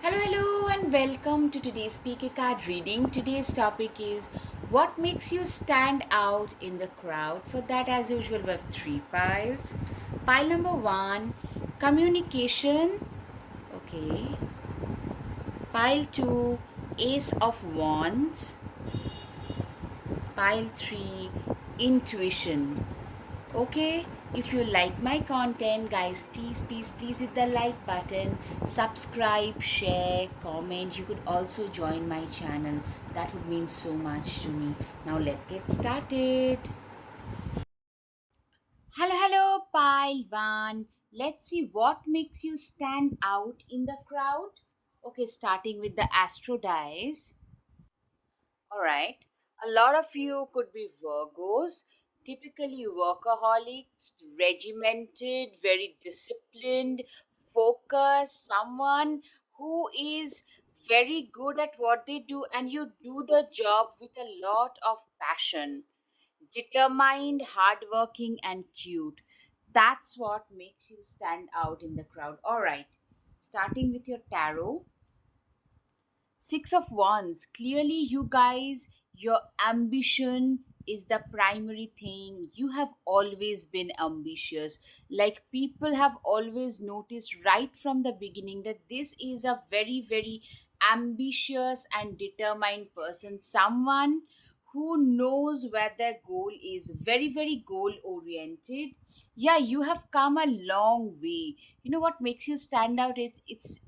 Hello, and welcome to today's speaker card reading. Today's topic is what makes you stand out in the crowd. For that, as usual, we have three piles. Pile number one, communication. Okay. Pile two, ace of wands. Pile three, intuition. Okay, if you like my content, guys, please hit the like button, subscribe, share, comment. You could also join my channel. That would mean so much to me. Now let's get started. Hello, pile one. Let's see what makes you stand out in the crowd. Okay, starting with the astro dice. All right. A lot of you could be Virgos, typically workaholics, regimented, very disciplined, focused, someone who is very good at what they do, and you do the job with a lot of passion. Determined, hardworking, and cute. That's what makes you stand out in the crowd. All right. Starting with your tarot. Six of Wands. Clearly, you guys, your ambition is the primary thing. You have always been ambitious. Like, people have always noticed right from the beginning that this is a very ambitious and determined person. Someone who knows where their goal is, very goal oriented. Yeah, you have come a long way. You know what makes you stand out? It's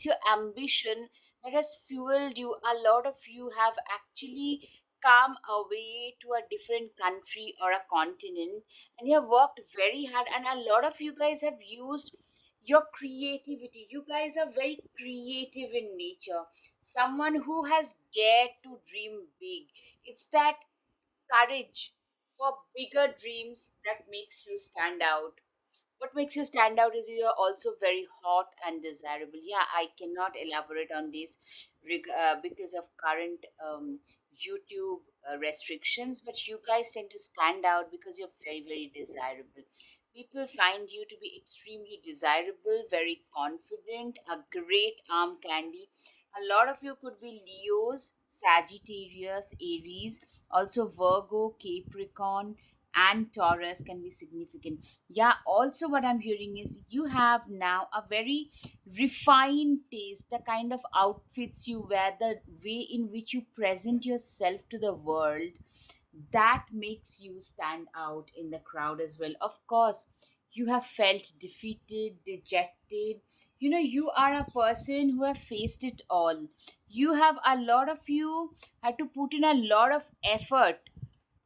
your ambition that has fueled you. A lot of you have actually come away to a different country or a continent, and you have worked very hard, and a lot of you guys have used your creativity. You guys are very creative in nature, someone who has dared to dream big. It's that courage for bigger dreams that makes you stand out. What makes you stand out is you're also very hot and desirable. Yeah, I cannot elaborate on this because of current YouTube restrictions, but you guys tend to stand out because you're very desirable. People find you to be extremely desirable, very confident, a great arm candy. A lot of you could be Leos, Sagittarius, Aries, also Virgo, Capricorn, and Taurus can be significant. Yeah, also what I'm hearing is you have now a very refined taste, the kind of outfits you wear, the way in which you present yourself to the world, that makes you stand out in the crowd as well. Of course, you have felt defeated, dejected. You know, you are a person who have faced it all. You have, a lot of you had to put in a lot of effort.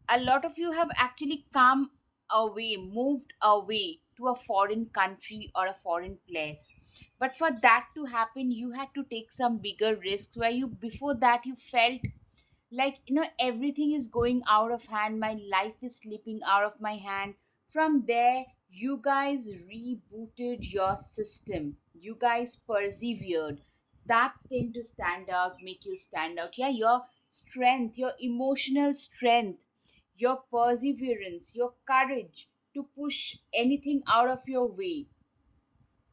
A lot of you have actually come away, moved away to a foreign country or a foreign place. But for that to happen, you had to take some bigger risks where you, before that, you felt like, everything is going out of hand, my life is slipping out of my hand. From there, you guys rebooted your system, you guys persevered. That tend to stand out, make you stand out. Yeah, your strength, your emotional strength, your perseverance, your courage to push anything out of your way.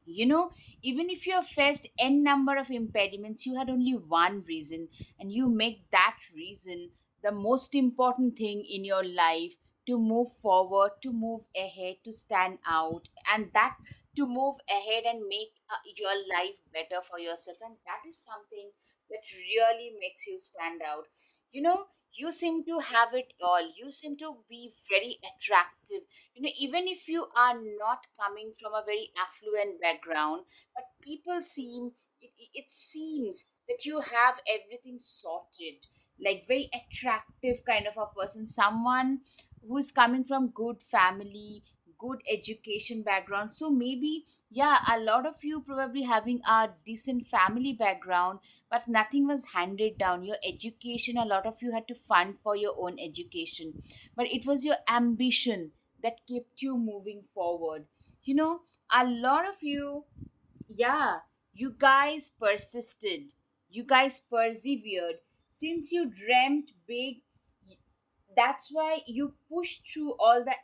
you know Even if you have faced n number of impediments, you had only one reason, and you make that reason the most important thing in your life, to move forward, to move ahead, to stand out, and that, to move ahead and make your life better for yourself. And that is something that really makes you stand out. you know you seem to have it all. You seem to be very attractive. Even if you are not coming from a very affluent background, but people seem, it seems that you have everything sorted, like very attractive kind of a person, someone who is coming from good family, good education background. So maybe, yeah, a lot of you probably having a decent family background, but nothing was handed down. Your education, a lot of you had to fund for your own education, but it was your ambition that kept you moving forward. you know a lot of you, yeah, you guys persisted, you guys persevered. Since you dreamt big, That's why you push through all the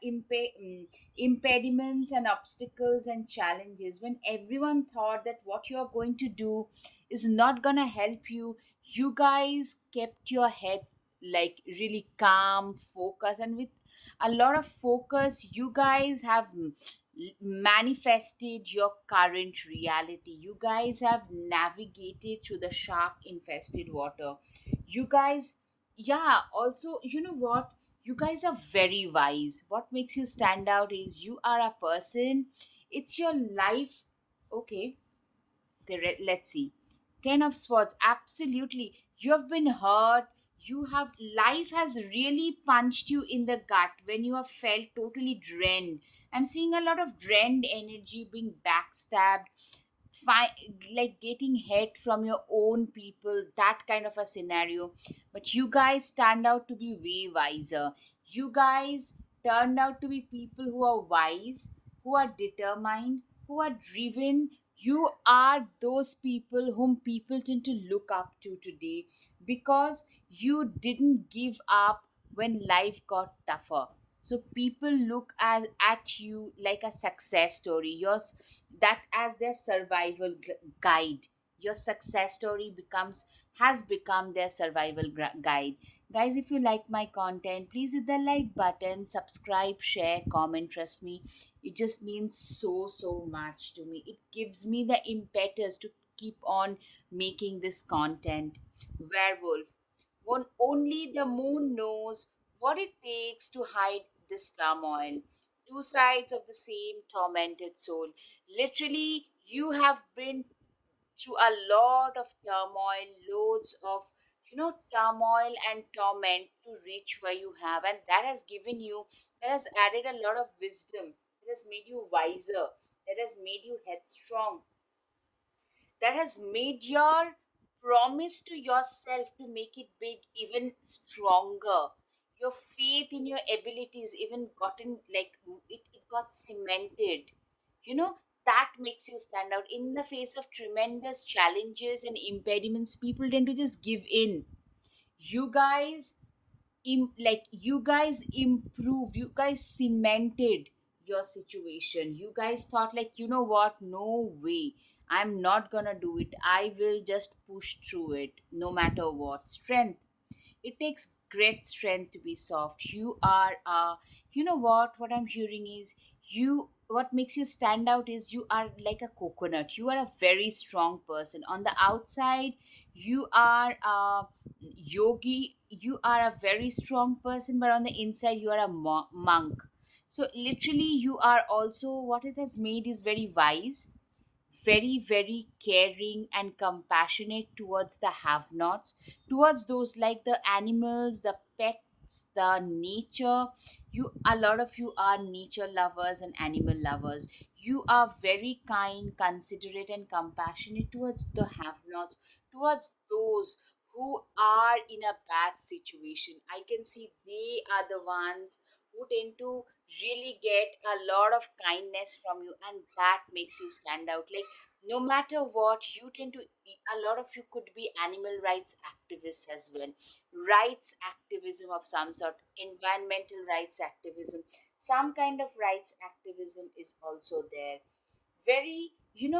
impediments and obstacles and challenges when everyone thought that what you're going to do is not gonna help you. You guys kept your head like really calm, focused, and with a lot of focus you guys have manifested your current reality. You guys have navigated through the shark infested water. You guys, yeah, also, you know what, you guys are very wise. What makes you stand out is you are a person, it's your life. Okay, okay, let's see. 10 of swords, absolutely. You have been hurt. You have, life has really punched you in the gut when you have felt totally drained. I'm seeing a lot of drained energy, being backstabbed, like getting hate from your own people, that kind of a scenario. But you guys stand out to be way wiser. You guys turned out to be people who are wise, who are determined, who are driven. You are those people whom people tend to look up to today because you didn't give up when life got tougher. So people look at you like a success story. Yours, that as their survival guide. Your success story becomes, has become their survival guide. Guys, if you like my content, please hit the like button, subscribe, share, comment. Trust me, it just means so much to me. It gives me the impetus to keep on making this content. Werewolf, when only the moon knows what it takes to hide this turmoil. Two sides of the same tormented soul. Literally, you have been through a lot of turmoil, loads of, turmoil and torment to reach where you have, and that has given you, that has added a lot of wisdom, that has made you wiser, that has made you headstrong, that has made your promise to yourself to make it big even stronger. Your faith in your abilities even gotten like, it got cemented. You know, that makes you stand out in the face of tremendous challenges and impediments. People tend to just give in. You guys, like you guys improved, you guys cemented your situation. You guys thought like, you know what, no way, I'm not gonna do it, I will just push through it no matter what. Strength, it takes great strength to be soft. You are you know what I'm hearing is, you, what makes you stand out is you are like a coconut. You are a very strong person. On the outside, you are a yogi, you are a very strong person, but on the inside you are a monk. So literally you are also, what it has made is very wise, very caring and compassionate towards the have nots, towards those like the animals, the pets, the nature. You, a lot of you are nature lovers and animal lovers. You are very kind, considerate, and compassionate towards the have nots, towards those who are in a bad situation. I can see they are the ones who tend to really get a lot of kindness from you, and that makes you stand out. Like, no matter what, you tend to, a lot of you could be animal rights activists as well, rights activism of some sort, environmental rights activism, some kind of rights activism is also there. Very, you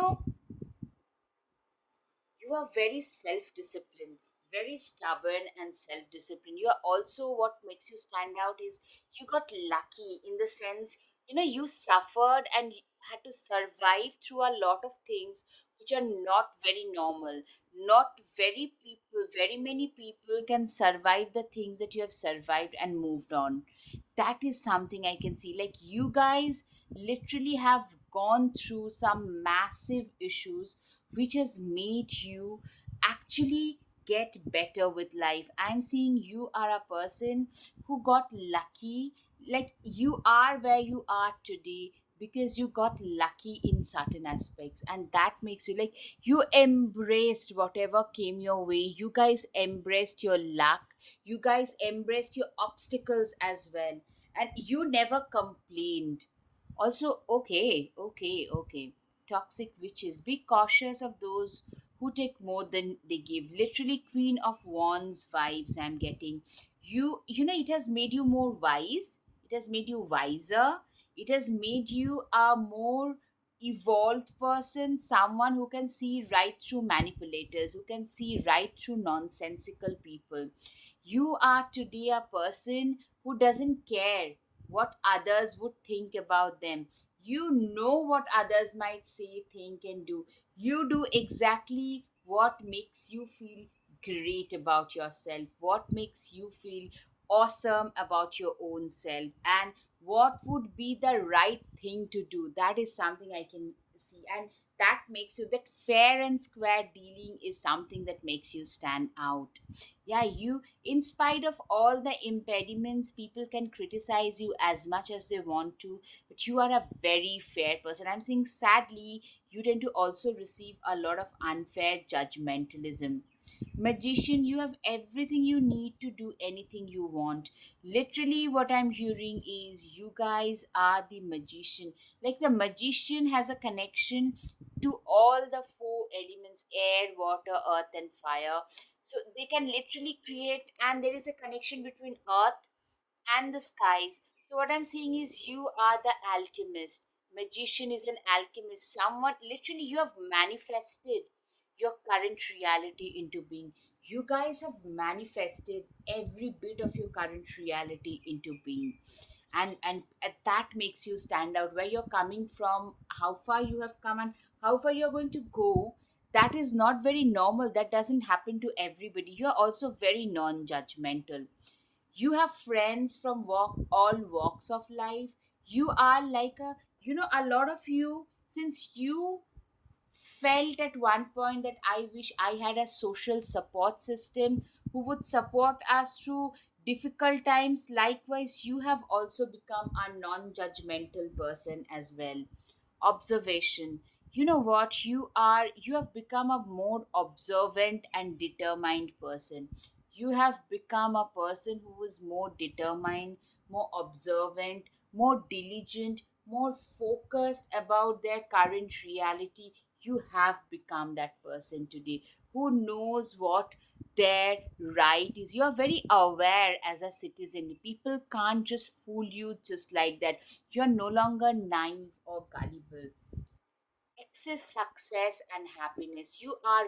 are very self-disciplined, very stubborn and self-disciplined. You are also, what makes you stand out is you got lucky in the sense, you suffered and had to survive through a lot of things which are not very normal. Not very many people can survive the things that you have survived and moved on. That is something I can see. Like, you guys literally have gone through some massive issues which has made you actually get better with life. I'm seeing you are a person who got lucky. Like, you are where you are today because you got lucky in certain aspects, and that makes you like, you embraced whatever came your way. You guys embraced your luck, you guys embraced your obstacles as well, and you never complained. Also, okay, toxic witches, be cautious of those who take more than they give. Literally, Queen of Wands vibes I'm getting. You know, it has made you more wise, it has made you wiser, it has made you a more evolved person, someone who can see right through manipulators, who can see right through nonsensical people. You are today a person who doesn't care what others would think about them. You know what others might say, think, and do. You do exactly what makes you feel great about yourself, what makes you feel awesome about your own self, and what would be the right thing to do. That is something I can see. And that makes you, that fair and square dealing is something that makes you stand out. Yeah, you, in spite of all the impediments, people can criticize you as much as they want to, but you are a very fair person. I'm saying, sadly, you tend to also receive a lot of unfair judgmentalism. Magician, you have everything you need to do anything you want. Literally, what I'm hearing is you guys are the magician. Like, the magician has a connection to all the four elements: air, water, earth, and fire. So they can literally create, and there is a connection between earth and the skies. So what I'm saying is you are the alchemist. Magician is an alchemist. Someone, literally, you have manifested your current reality into being. You guys have manifested every bit of your current reality into being. And that makes you stand out, where you're coming from, how far you have come, and how far you're going to go. That is not very normal. That doesn't happen to everybody. You're also very non-judgmental. You have friends from all walks of life. You are like a, a lot of you, since you felt at one point that I wish I had a social support system who would support us through difficult times. Likewise, you have also become a non-judgmental person as well. Observation, you know what, you have become a more observant and determined person. You have become a person who is more determined, more observant, more diligent, more focused about their current reality. You have become that person today who knows what their right is. You're very aware as a citizen. People can't just fool you just like that. You're no longer naive or gullible. Excess success and happiness. You are,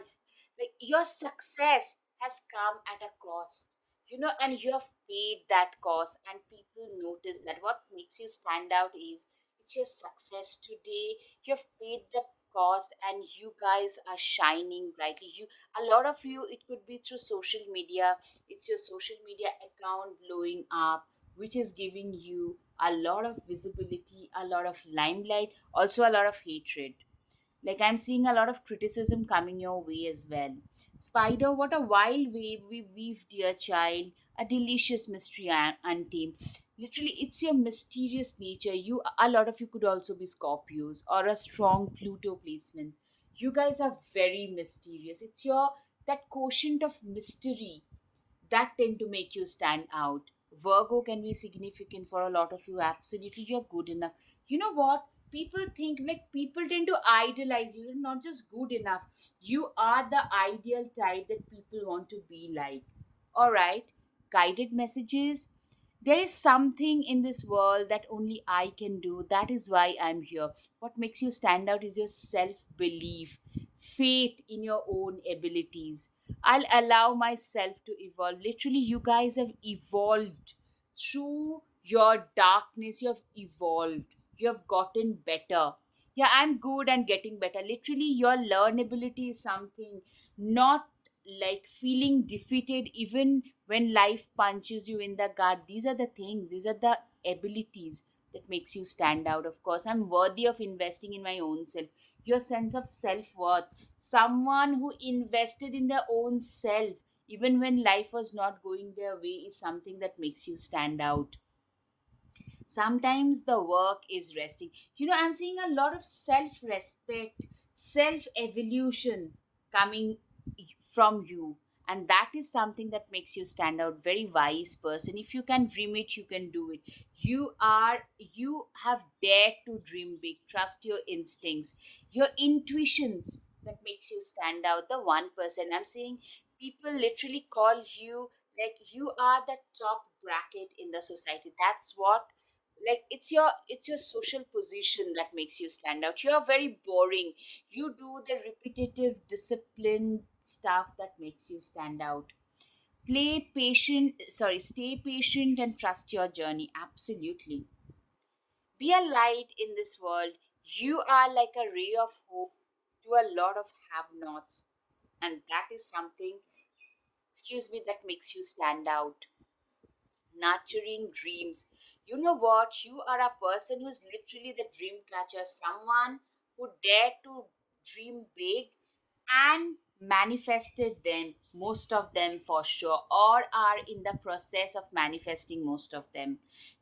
like, your success has come at a cost, and you have paid that cost, and people notice that. What makes you stand out is it's your success today. You have paid the cost, and you guys are shining brightly. A lot of you, it could be through social media. It's your social media account blowing up, which is giving you a lot of visibility, a lot of limelight, also a lot of hatred. Like, I'm seeing a lot of criticism coming your way as well. Spider, what a wild wave we weave, dear child. A delicious mystery untamed. Literally, it's your mysterious nature. A lot of you could also be Scorpios or a strong Pluto placement. You guys are very mysterious. It's your, that quotient of mystery that tend to make you stand out. Virgo can be significant for a lot of you. Absolutely, you're good enough. You know what? People think, like, people tend to idolize you. You're not just good enough. You are the ideal type that people want to be like. All right. Guided messages. There is something in this world that only I can do. That is why I'm here. What makes you stand out is your self belief, faith in your own abilities. I'll allow myself to evolve. Literally, you guys have evolved through your darkness. You have evolved. You have gotten better. Yeah, I'm good and getting better. Literally, your learnability is something, not like feeling defeated even when life punches you in the gut. These are the things, these are the abilities that makes you stand out. Of course, I'm worthy of investing in my own self. Your sense of self-worth, someone who invested in their own self even when life was not going their way, is something that makes you stand out. Sometimes the work is resting. I'm seeing a lot of self-respect, self-evolution coming from you, and that is something that makes you stand out. Very wise person. If you can dream it, you can do it. You have dared to dream big. Trust your instincts, your intuitions, that makes you stand out. The 1%, I'm saying, people literally call you Like you are the top bracket in the society. That's what, like it's your social position that makes you stand out. You're very boring. You do the repetitive disciplined stuff that makes you stand out. Stay patient and trust your journey. Absolutely. Be a light in this world. You are like a ray of hope to a lot of have nots. And that is something, excuse me, that makes you stand out. Nurturing dreams. You know what? You are a person who's literally the dream catcher, someone who dared to dream big and manifested them, most of them for sure, or are in the process of manifesting most of them.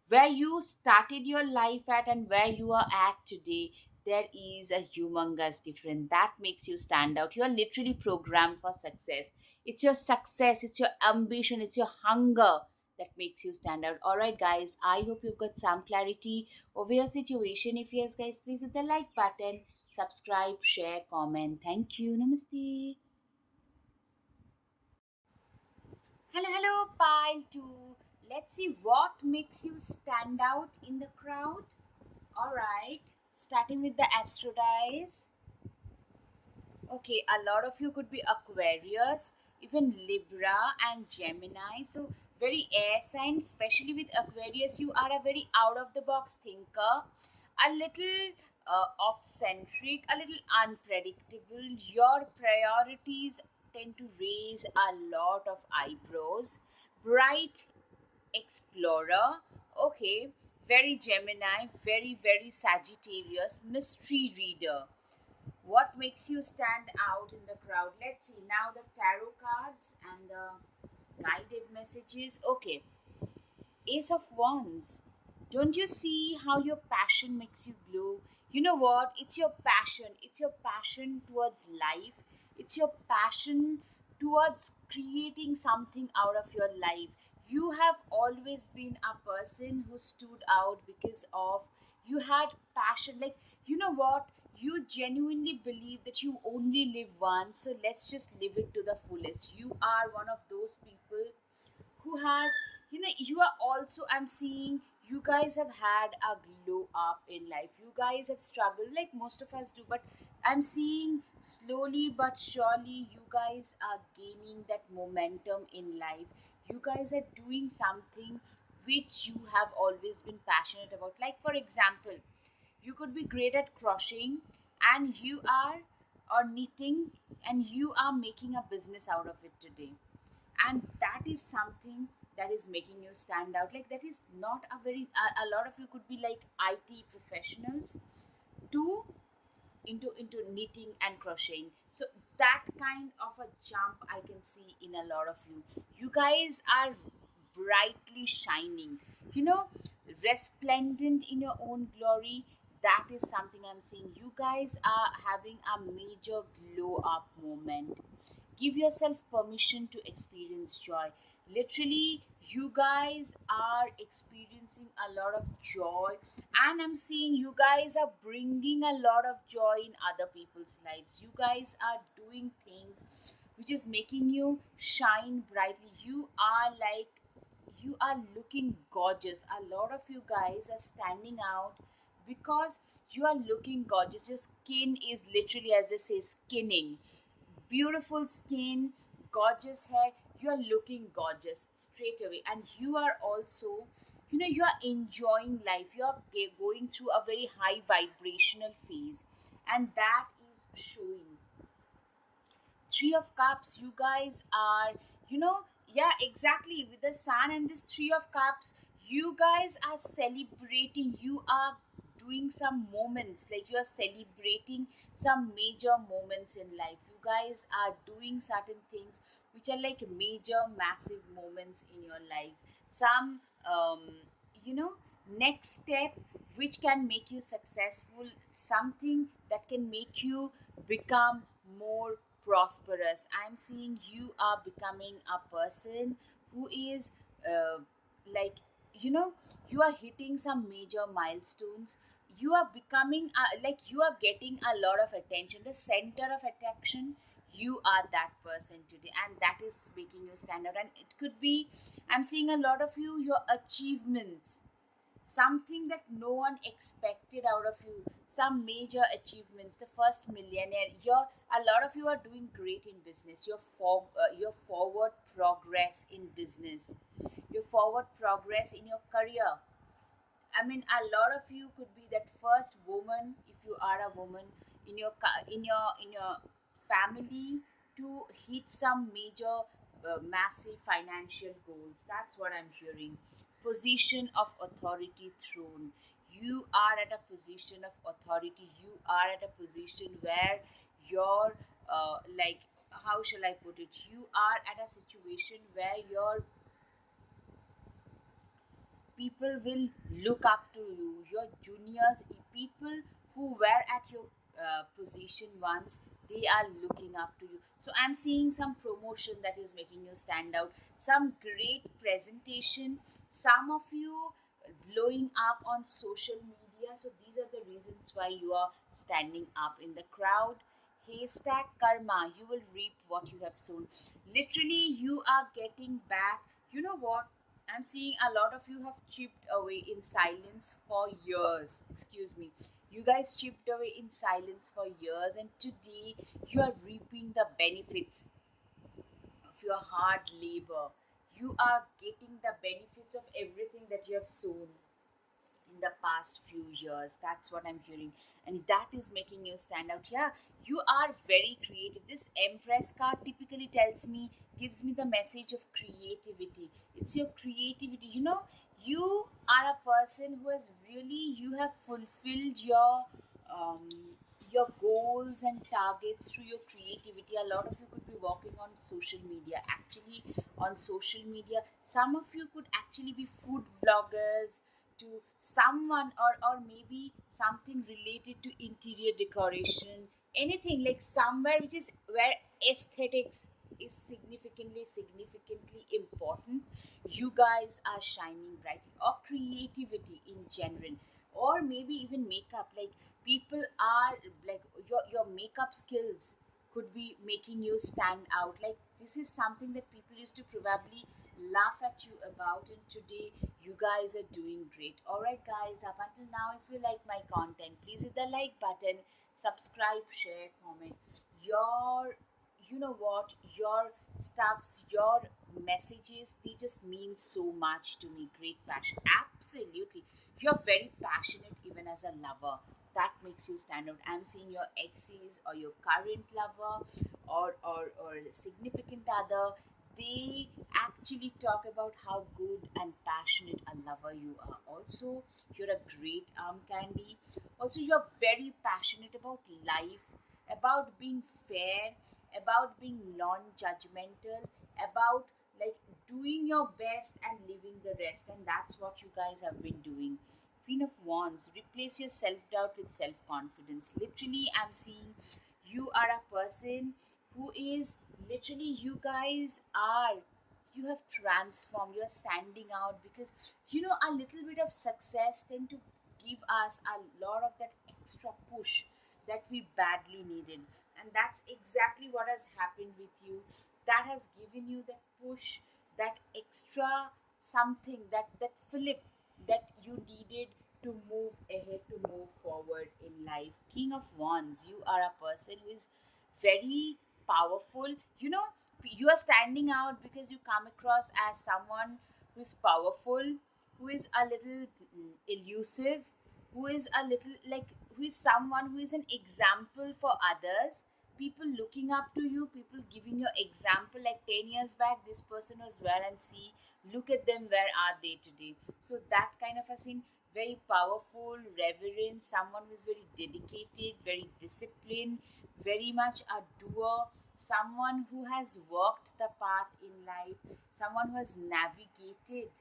Where you started your life at and where you are at today, there is a humongous difference that makes you stand out. You are literally programmed for success. It's your success, it's your ambition, it's your hunger that makes you stand out. All right, guys, I hope you've got some clarity over your situation. If yes, guys, please hit the like button, subscribe, share, comment. Thank you. Namaste. Hello, hello, pile two. Let's see what makes you stand out in the crowd. All right, starting with the astro dice. Okay, a lot of you could be Aquarius, even Libra and Gemini. So, very air sign, especially with Aquarius, you are a very out of the box thinker, a little off centric, a little unpredictable. Your priorities tend to raise a lot of eyebrows. Bright explorer, okay, very Gemini, very Sagittarius, mystery reader. What makes you stand out in the crowd? Let's see now the tarot cards and the guided messages. Okay, Ace of Wands. Don't you see how your passion makes you glow? You know what? It's your passion. It's your passion towards life. It's your passion towards creating something out of your life. You have always been a person who stood out because of you had passion. Like, you know what? You genuinely believe that you only live once, so let's just live it to the fullest. You are one of those people who has, you are also, I'm seeing you guys have had a glow up in life. You guys have struggled like most of us do, but I'm seeing slowly but surely you guys are gaining that momentum in life. You guys are doing something which you have always been passionate about. Like, for example, you could be great at crocheting and you are, or knitting, and you are making a business out of it today, and that is something that is making you stand out. Like, that is not a very a lot of you could be like IT professionals too, into knitting and crocheting. So that kind of a jump I can see in a lot of you. You guys are brightly shining, you know, resplendent in your own glory. That is something I'm seeing. You guys are having a major glow up moment. Give yourself permission to experience joy. Literally, you guys are experiencing a lot of joy, and I'm seeing you guys are bringing a lot of joy in other people's lives. You guys are doing things which is making you shine brightly. You are looking gorgeous. A lot of you guys are standing out because you are looking gorgeous. Your skin is literally, as they say, skinning. Beautiful skin, gorgeous hair. You are looking gorgeous straight away, and you are also, you are enjoying life. You are going through a very high vibrational phase, and that is showing. Three of Cups, you guys are, yeah, exactly. With the Sun and this Three of Cups, you guys are celebrating. You are doing some moments, like you are celebrating some major moments in life. You guys are doing certain things which are like major, massive moments in your life. Some, you know, next step which can make you successful, something that can make you become more prosperous. I'm seeing you are becoming a person who is, like, you know you are hitting some major milestones. You are becoming like you are getting a lot of attention, the center of attraction. You are that person today, and that is making you stand out. And it could be, I'm seeing a lot of you, your achievements, something that no one expected out of you, some major achievements, the first millionaire. You're, a lot of you are doing great in business. Your forward progress in business, your forward progress in your career. I mean, a lot of you could be that first woman, if you are a woman, in your in your family, to hit some major, massive financial goals. That's what I'm hearing. Position of authority throne. You are at a position of authority. You are at a position where your, like, how shall I put it? You are at a situation where your people will look up to you, your juniors, people who were at your, position once, they are looking up to you. So I'm seeing some promotion that is making you stand out, some great presentation, some of you blowing up on social media. So these are the reasons why you are standing up in the crowd. Haystack karma, you will reap what you have sown. Literally, you are getting back. You know what? I'm seeing a lot of you have chipped away in silence for years. Excuse me. You guys chipped away in silence for years, and today you are reaping the benefits of your hard labor. You are getting the benefits of everything that you have sown in the past few years. That's what I'm hearing, and that is making you stand out. Yeah, you are very creative. This Empress card typically tells me, gives me the message of creativity. It's your creativity. You are a person who has really, you have fulfilled um, your goals and targets through your creativity. A lot of you could be working on social media. Actually, on social media, some of you could actually be food bloggers, to someone, or maybe something related to interior decoration, anything like somewhere which is where aesthetics is significantly important. You guys are shining brightly, or creativity in general, or maybe even makeup. Like, people are, like, your makeup skills could be making you stand out. Like, this is something that people used to probably laugh at you about, and today you guys are doing great. All right, guys, up until now, if you like my content, please hit the like button, subscribe, share, comment. Your, you know what, your stuffs, your messages, they just mean so much to me. Great passion. Absolutely. You're very passionate even as a lover. That makes you stand out. I'm seeing your exes or your current lover, or significant other, they actually talk about how good and passionate a lover you are. Also, you're a great arm candy. Also, you're very passionate about life, about being fair, about being non judgmental, about, like, doing your best and leaving the rest. And that's what you guys have been doing. Queen of Wands, replace your self doubt with self confidence. Literally, I'm seeing you are a person who is, literally, you guys are, you have transformed, you're standing out, because a little bit of success tend to give us a lot of that extra push that we badly needed. And that's exactly what has happened with you. That has given you that push, that extra something, that flip that you needed to move ahead, to move forward in life. King of Wands, you are a person who is very powerful. You are standing out because you come across as someone who is powerful, who is a little, elusive, who is a little, like, who is someone who is an example for others. People looking up to you, people giving you example. Like 10 years back, this person was where, and see, look at them, where are they today? So that kind of a thing. Very powerful, reverent, someone who is very dedicated, very disciplined, very much a doer, someone who has walked the path in life, someone who has navigated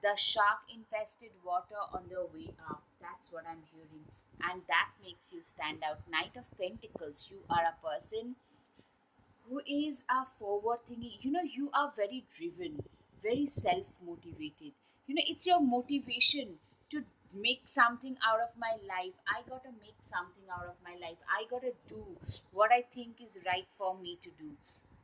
the shark infested water on their way up. That's what I'm hearing. And that makes you stand out. Knight of Pentacles, you are a person who is a forward thinking. You are very driven, very self motivated. It's your motivation to make something out of my life. I gotta make something out of my life. I gotta do what I think is right for me to do.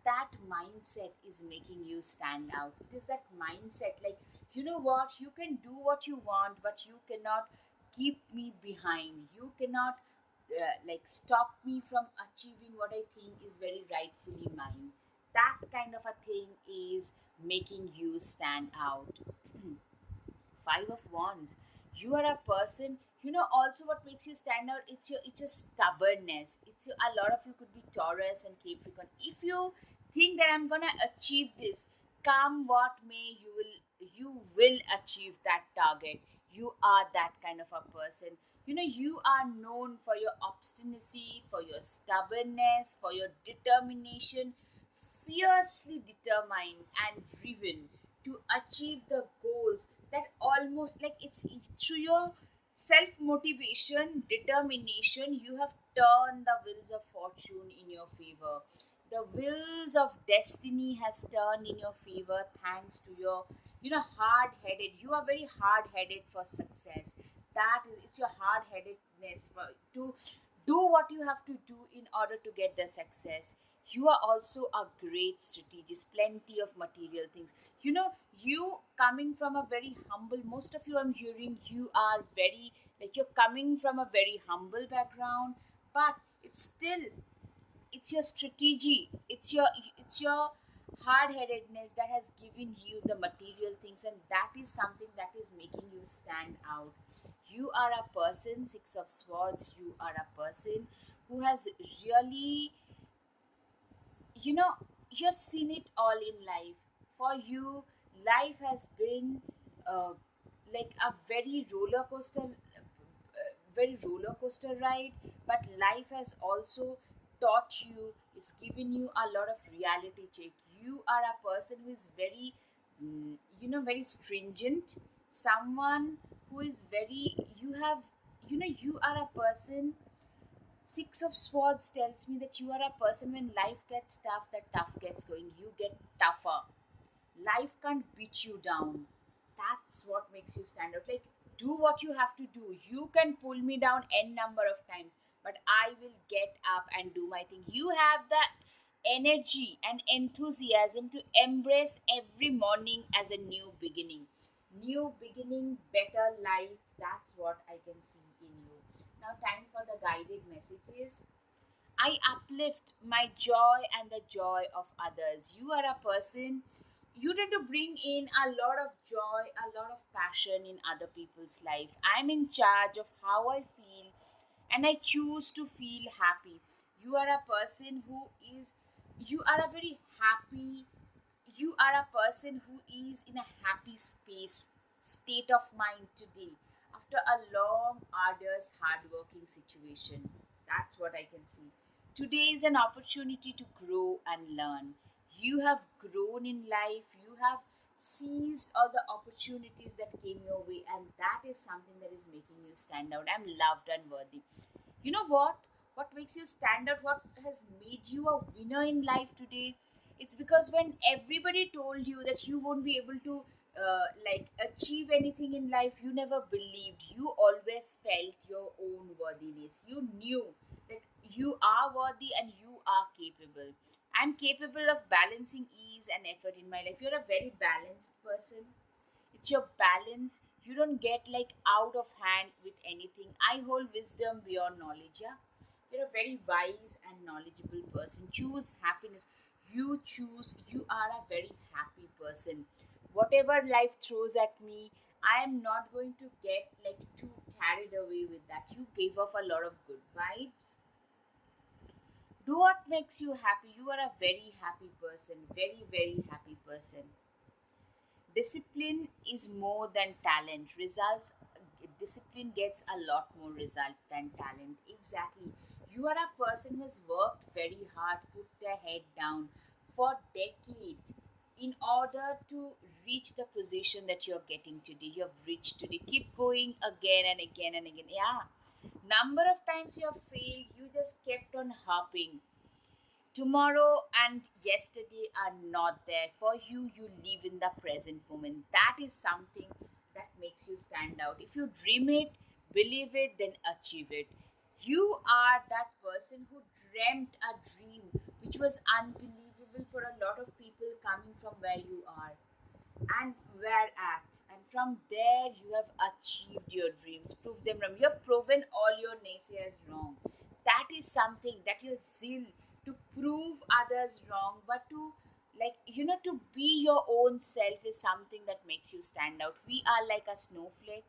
That mindset is making you stand out. It is that mindset, like, you know what, you can do what you want, but you cannot keep me behind. You cannot like stop me from achieving what I think is very rightfully mine. That kind of a thing is making you stand out. Five of wands, you are a person, you know, also what makes you stand out, it's your stubbornness. A lot of you could be Taurus and Capricorn. If you think that I'm gonna achieve this, come what may, you will achieve that target. You are that kind of a person. You know, you are known for your obstinacy, for your stubbornness, for your determination, fiercely determined and driven to achieve the goals that almost like it's through your self motivation, determination, you have turned the wheels of fortune in your favor. The wheels of destiny has turned in your favor thanks to your, you know, hard headed. You are very hard headed for success. That is, it's your hard headedness to do what you have to do in order to get the success. You are also a great strategist, plenty of material things. You know, you coming from a very humble, most of you I'm hearing, you are very, like, you're coming from a very humble background, but it's still, it's your strategy, it's your hard-headedness that has given you the material things, and that is something that is making you stand out. You are a person, six of swords, you are a person who has really, you know, you have seen it all in life. For you, life has been like a very roller coaster ride, but life has also taught you, it's given you a lot of reality check. You are a person who is very, you know, very stringent, someone who is very, you have, you know, you are a person. Six of Swords tells me that you are a person, when life gets tough, that tough gets going. You get tougher. Life can't beat you down. That's what makes you stand out. Like, do what you have to do. You can pull me down n number of times, but I will get up and do my thing. You have the energy and enthusiasm to embrace every morning as a new beginning. New beginning, better life. That's what I can see in you. Now, time for the guided messages. I uplift my joy and the joy of others. You are a person, you tend to bring in a lot of joy, a lot of passion in other people's life. I'm in charge of how I feel, and I choose to feel happy. You are a person who is, you are a very happy, you are a person who is in a happy state of mind today after a long, arduous, hardworking situation. That's what I can see. Today is an opportunity to grow and learn. You have grown in life, you have seized all the opportunities that came your way, and that is something that is making you stand out. I'm loved and worthy. You know what? What makes you stand out? What has made you a winner in life today? It's because when everybody told you that you won't be able to like achieve anything in life, you never believed. You always felt your own worthiness. You knew that you are worthy and you are capable. I'm capable of balancing ease and effort in my life. You're a very balanced person. It's your balance. You don't get like out of hand with anything. I hold wisdom beyond knowledge. Yeah, you're a very wise and knowledgeable person. Choose happiness. You choose. You are a very happy person. Whatever life throws at me, I am not going to get like too carried away with that. You gave off a lot of good vibes. Do what makes you happy. You are a very happy person. Very, very happy person. Discipline is more than talent. Results, discipline gets a lot more result than talent. Exactly. You are a person who has worked very hard, put their head down for decades in order to reach the position that you're getting today. You have reached today. Keep going again and again and again. Yeah. Number of times you have failed, you just kept on hopping. Tomorrow and yesterday are not there for you. You live in the present moment. That is something that makes you stand out. If you dream it, believe it, then achieve it. You are that person who dreamt a dream which was unbelievable for a lot of people coming from where you are and where at. And from there, you have achieved your dreams. Prove them wrong. You have proven all your naysayers wrong. That is something that your zeal to prove others wrong, but to to be your own self is something that makes you stand out. We are like a snowflake,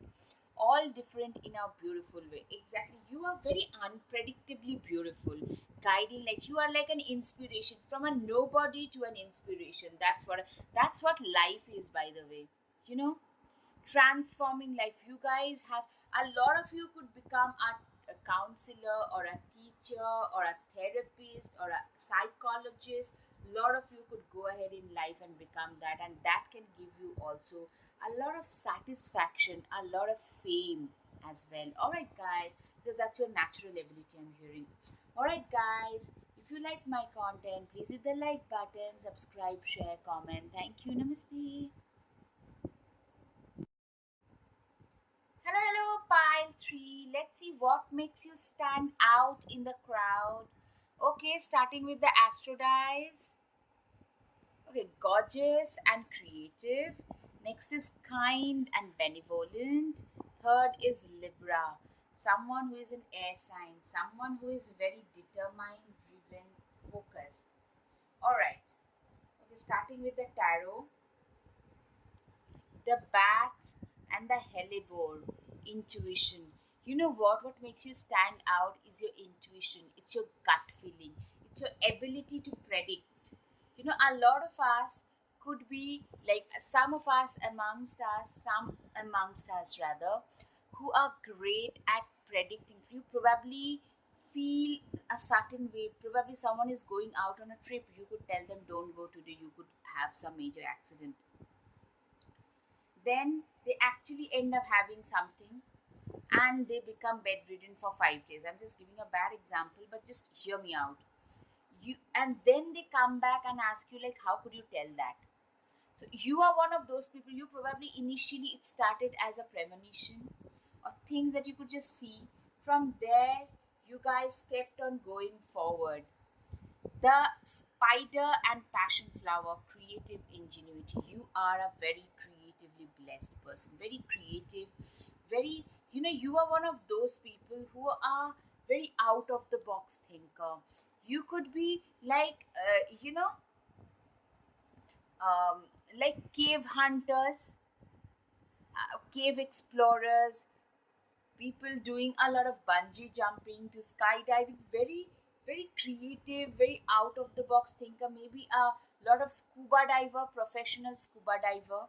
all different in a beautiful way. Exactly. You are very unpredictably beautiful, guiding, like you are like an inspiration from a nobody to an inspiration. That's what life is, by the way. You know, transforming life. You guys have a lot of you could become a counselor or a teacher or a therapist or a psychologist. A lot of you could go ahead in life and become that, and that can give you also a lot of satisfaction, a lot of fame as well. All right, guys, because that's your natural ability, I'm hearing. All right, guys, if you like my content, please hit the like button, subscribe, share, comment. Thank you. Namaste. Hello, hello, pile 3. Let's see what makes you stand out in the crowd. Okay, starting with the Astrodice. Okay, gorgeous and creative. Next is kind and benevolent. Third is Libra. Someone who is an air sign, someone who is very determined, driven, focused. Alright, okay, starting with the Tarot, the bat and the hellebore. Intuition. You know what makes you stand out is your intuition. It's your gut feeling. It's your ability to predict. A lot of us could be like some of us amongst us, some amongst us rather, who are great at predicting. You probably feel a certain way. Probably someone is going out on a trip. You could tell them, don't go today, you could have some major accident. Then they actually end up having something and they become bedridden for 5 days. I'm just giving a bad example, but just hear me out. And then they come back and ask you, like, how could you tell that? So you are one of those people. You probably initially it started as a premonition or things that you could just see. From there, you guys kept on going forward. The spider and passion flower, creative ingenuity. You are a very creatively blessed person, very creative, very, you are one of those people who are very out of the box thinker. You could be like, um, like cave hunters, cave explorers, people doing a lot of bungee jumping to skydiving, very very creative, very out of the box thinker, maybe a lot of scuba diver, professional scuba diver,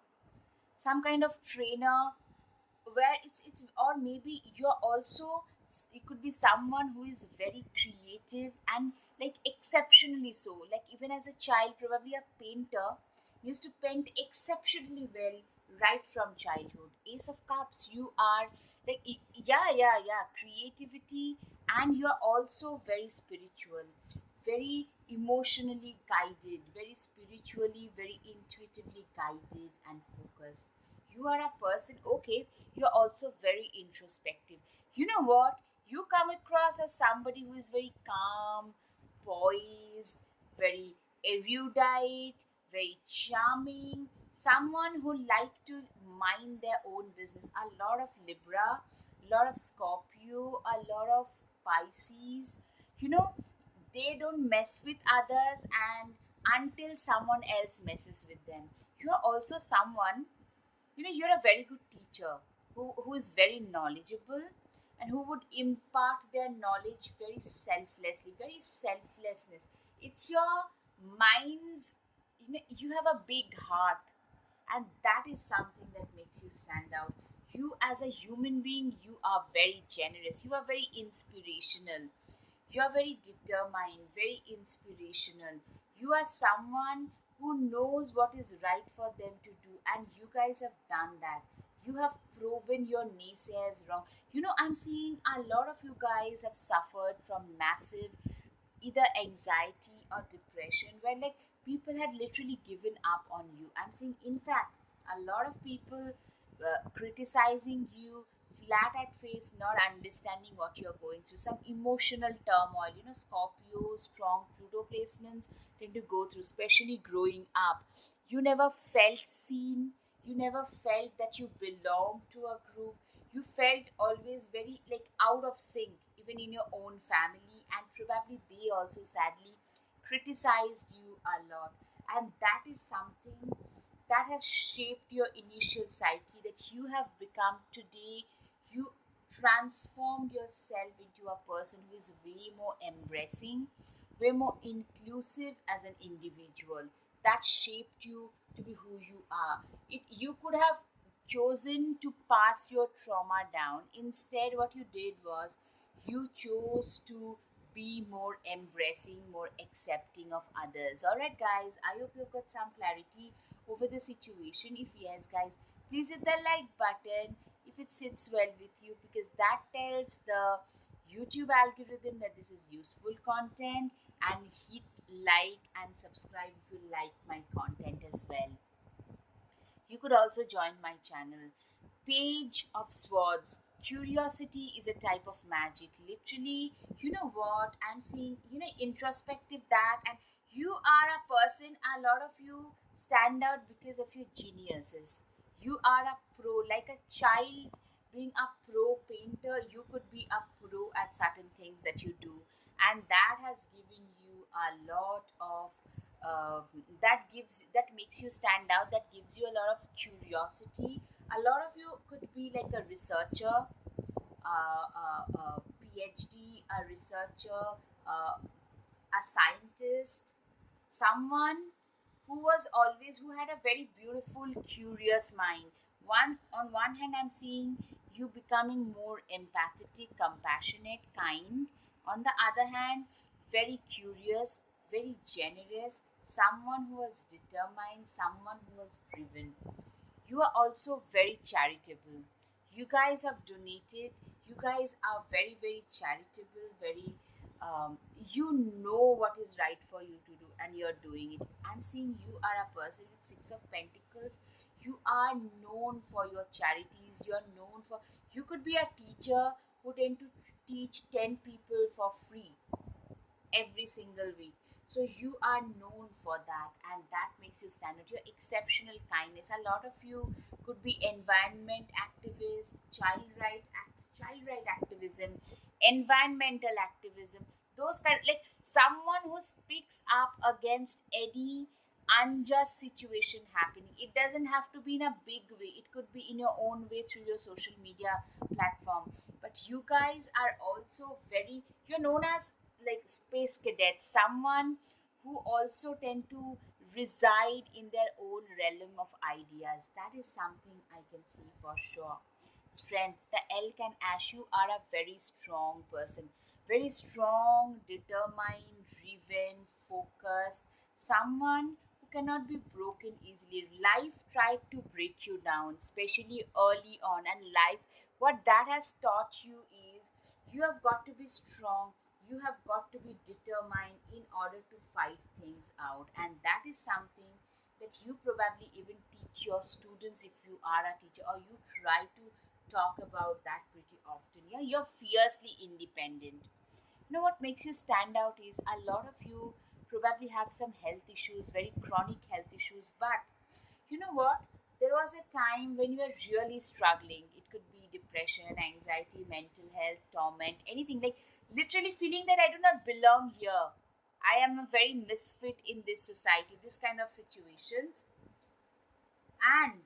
some kind of trainer, where it's or maybe you're also, it could be someone who is very creative and like exceptionally so, like even as a child, probably a painter, used to paint exceptionally well right from childhood. Ace of cups, you are like yeah, creativity, and you're also very spiritual, very emotionally guided, very spiritually, very intuitively guided and focused. You are a person, okay, you're also very introspective. You know what? You come across as somebody who is very calm, poised, very erudite, very charming, someone who like to mind their own business. A lot of Libra, a lot of Scorpio, a lot of Pisces. You know, they don't mess with others and until someone else messes with them. You are also someone, you're a very good teacher who is very knowledgeable and who would impart their knowledge very selflessly, very selflessness. It's your mind's, you have a big heart, and that is something that makes you stand out. You as a human being, you are very generous, you are very inspirational, you are very determined, very inspirational. You are someone who knows what is right for them to do, and you guys have done that. You have proven your naysayers wrong. I'm seeing a lot of you guys have suffered from massive either anxiety or depression, where like people had literally given up on you. I'm seeing, in fact, a lot of people criticizing you flat at face, not understanding what you're going through, some emotional turmoil. Scorpio, strong Pluto placements tend to go through, especially growing up. You never felt seen, you never felt that you belonged to a group. You felt always very like out of sync, even in your own family, and probably they also sadly criticized you a lot. And that is something that has shaped your initial psyche that you have become today. You transformed yourself into a person who is way more embracing, way more inclusive as an individual. That shaped you to be who you are. You could have chosen to pass your trauma down. Instead, what you did was you chose to be more embracing, more accepting of others. All right, guys, I hope you've got some clarity over the situation. If yes, guys, please hit the like button if it sits well with you, because that tells the YouTube algorithm that this is useful content. And hit like and subscribe if you like my content as well. You could also join my channel. Page of Swords. Curiosity is a type of magic. Literally, you know what? I'm seeing, introspective that, and you are a person, a lot of you stand out because of your geniuses. You are a pro, like a child being a pro painter, you could be a pro at certain things that you do, and that has given you a lot of that makes you stand out, that gives you a lot of curiosity. A lot of you could be like a researcher, a PhD, a researcher, a scientist, someone who had a very beautiful, curious mind. On one hand, I'm seeing you becoming more empathetic, compassionate, kind. On the other hand, very curious, very generous, someone who was determined, someone who was driven. You are also very charitable. You guys have donated. You guys are very, very charitable, very, you know what is right for you to do, and you're doing it. I'm seeing you are a person with Six of Pentacles. You are known for your charities. You're known for, you could be a teacher who tend to teach 10 people for free every single week. So you are known for that, and that makes you stand out. Your exceptional kindness. A lot of you could be environment activists, child right activism, environmental activism. Those kind, like someone who speaks up against any unjust situation happening. It doesn't have to be in a big way. It could be in your own way through your social media platform. But you guys are also very, you're known as like space cadets, someone who also tend to reside in their own realm of ideas. That is something I can see for sure. Strength. The elk and ash, you are a very strong person, very strong, determined, driven, focused, someone who cannot be broken easily. Life tried to break you down, especially early on, and life, what that has taught you is you have got to be strong, you have got to be determined in order to fight things out. And that is something that you probably even teach your students if you are a teacher, or you try to talk about that pretty often. Yeah, you're fiercely independent. What makes you stand out is a lot of you probably have some health issues, very chronic health issues, but you know what? There was a time when you were really struggling. It could be depression, anxiety, mental health, torment, anything, like literally feeling that I do not belong here. I am a very misfit in this society, this kind of situations. And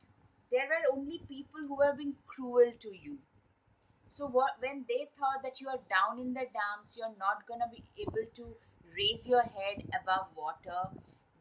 there were only people who were being cruel to you. So what, when they thought that you are down in the dumps, you're not gonna be able to raise your head above water,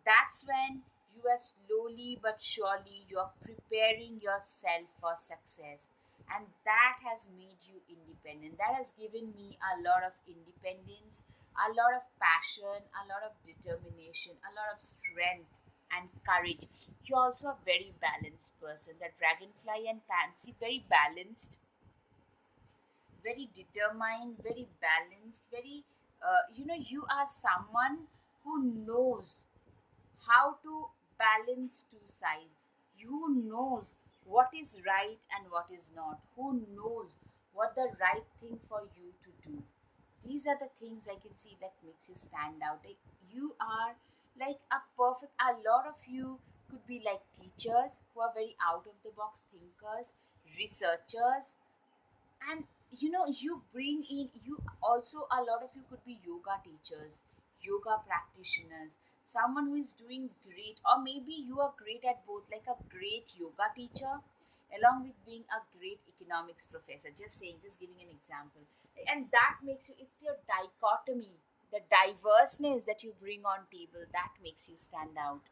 that's when you are slowly but surely you're preparing yourself for success. And that has made you independent. That has given me a lot of independence, a lot of passion, a lot of determination, a lot of strength and courage. You're also a very balanced person. The dragonfly and pansy, very balanced, very determined, very balanced, very, you are someone who knows how to balance two sides. You knows what is right and what is not, who knows what the right thing for you to do. These are the things I can see that makes you stand out. Like you are like a perfect, a lot of you could be like teachers who are very out of the box thinkers, researchers, and you bring in, you also, a lot of you could be yoga teachers, yoga practitioners, someone who is doing great, or maybe you are great at both, like a great yoga teacher along with being a great economics professor, just saying, just giving an example. And that makes you, it's your dichotomy, the diverseness that you bring on table, that makes you stand out.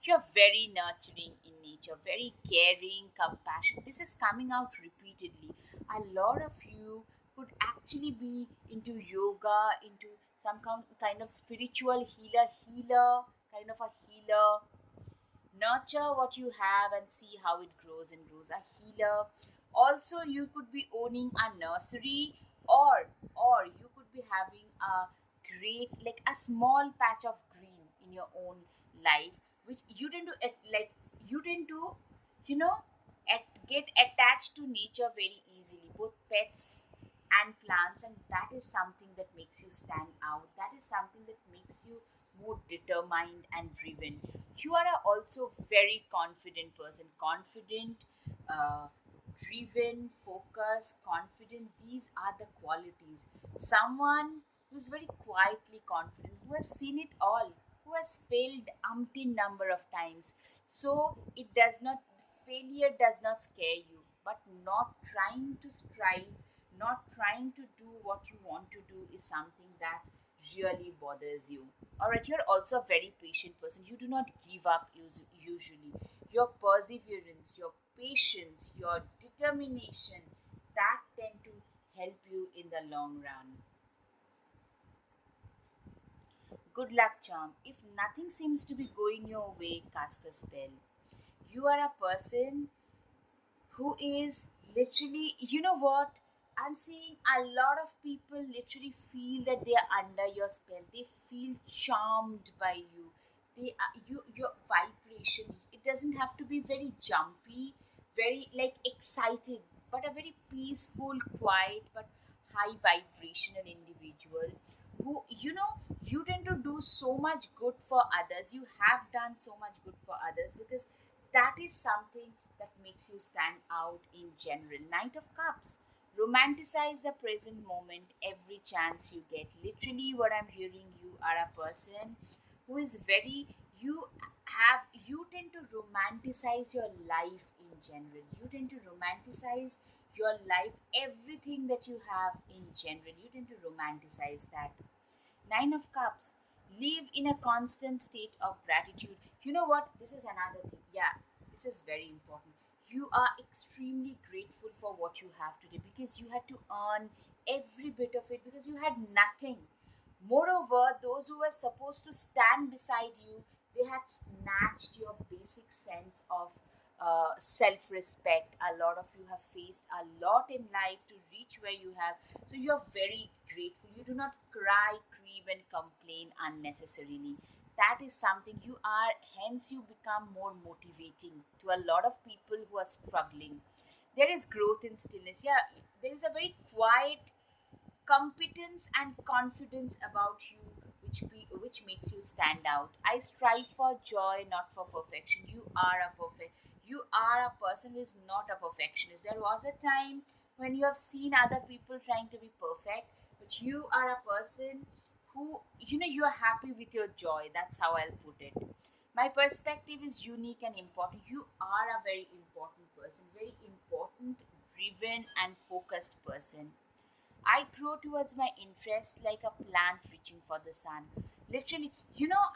You're very nurturing in nature, very caring, compassionate. This is coming out repeatedly. A lot of you could actually be into yoga, into some kind of spiritual healer, kind of a healer. Nurture what you have and see how it grows and grows. A healer. Also, you could be owning a nursery, or you could be having a great, like a small patch of green in your own life, which you tend to like, you tend to, you know get attached to nature very easily, both pets and plants, and that is something that makes you stand out, that is something that makes you more determined and driven. You are also very confident person, confident, uh, driven, focused, confident. These are the qualities. Someone who is very quietly confident, who has seen it all, who has failed umpteen number of times. So it does not, failure does not scare you, but not trying to strive, not trying to do what you want to do is something that really bothers you. All right, you're also a very patient person. You do not give up usually. Your perseverance, your patience, your determination, that tend to help you in the long run. Good luck, charm. If nothing seems to be going your way, cast a spell. You are a person who is literally, you know what? I'm seeing a lot of people literally feel that they are under your spell. They feel charmed by you. They are, your vibration. It doesn't have to be very jumpy, very like excited, but a very peaceful, quiet, but high vibrational individual who, you tend to do so much good for others. You have done so much good for others because that is something that makes you stand out in general. Knight of Cups. Romanticize the present moment every chance you get. Literally, what I'm hearing, you are a person who is very, you tend to romanticize your life in general. You tend to romanticize your life, everything that you have in general. You tend to romanticize that. Nine of Cups. Live in a constant state of gratitude. You know what? This is another thing. Yeah, this is very important. You are extremely grateful for what you have today because you had to earn every bit of it because you had nothing. Moreover, those who were supposed to stand beside you, they had snatched your basic sense of self respect. A lot of you have faced a lot in life to reach where you have. So you're very grateful. You do not cry, grieve, and complain unnecessarily. That is something you are, hence, you become more motivating to a lot of people who are struggling. There is growth in stillness. Yeah, there is a very quiet competence and confidence about you which makes you stand out. I strive for joy, not for perfection. You are a person who is not a perfectionist. There was a time when you have seen other people trying to be perfect, but you are a person who, you are happy with your joy. That's how I'll put it. My perspective is unique and important. You are a very important person, very important, driven and focused person. I grow towards my interest like a plant reaching for the sun. Literally,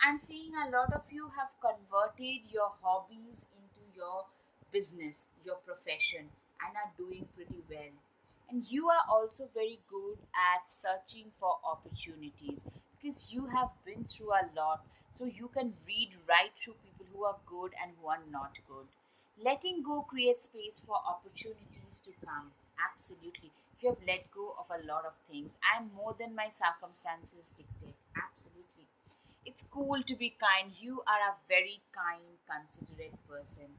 I'm seeing a lot of you have converted your hobbies into your business, your profession, and are doing pretty well. And you are also very good at searching for opportunities because you have been through a lot. So you can read right through people who are good and who are not good. Letting go creates space for opportunities to come. Absolutely. You have let go of a lot of things. I'm more than my circumstances dictate. Absolutely. It's cool to be kind. You are a very kind, considerate person.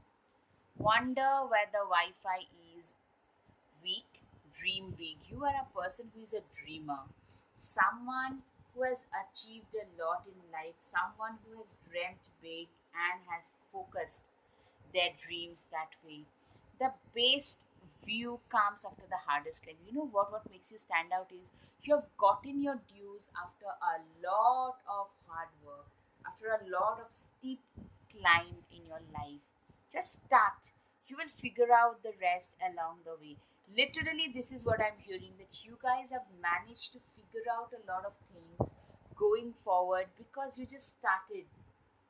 Wonder where the Wi Fi is weak, dream big. You are a person who is a dreamer, someone who has achieved a lot in life, someone who has dreamt big and has focused their dreams that way. The best view comes after the hardest climb. You know what makes you stand out is you have gotten your dues after a lot of hard work, after a lot of steep climb in your life. Just start. You will figure out the rest along the way. Literally, this is what I'm hearing, that you guys have managed to figure out a lot of things going forward because you just started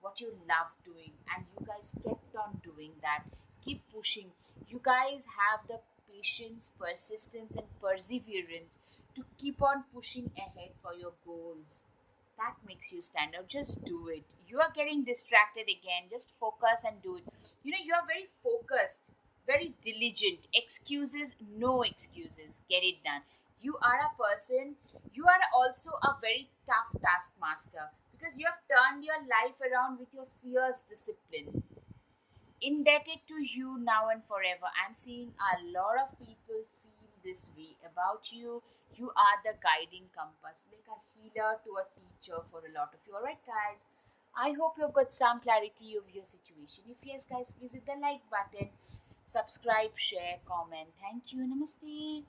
what you love doing and you guys kept on doing that. Keep pushing. You guys have the patience, persistence, and perseverance to keep on pushing ahead for your goals. That makes you stand out. Just do it. You are getting distracted again. Just focus and do it. You know, you are very focused, very diligent. Excuses, no excuses. Get it done. You are a person, you are also a very tough taskmaster because you have turned your life around with your fierce discipline. Indebted to you now and forever. I'm seeing a lot of people feel this way about you. You are the guiding compass, like a healer to a teacher for a lot of you. Alright, guys. I hope you've got some clarity of your situation. If yes, guys, please hit the like button, subscribe, share, comment. Thank you. Namaste.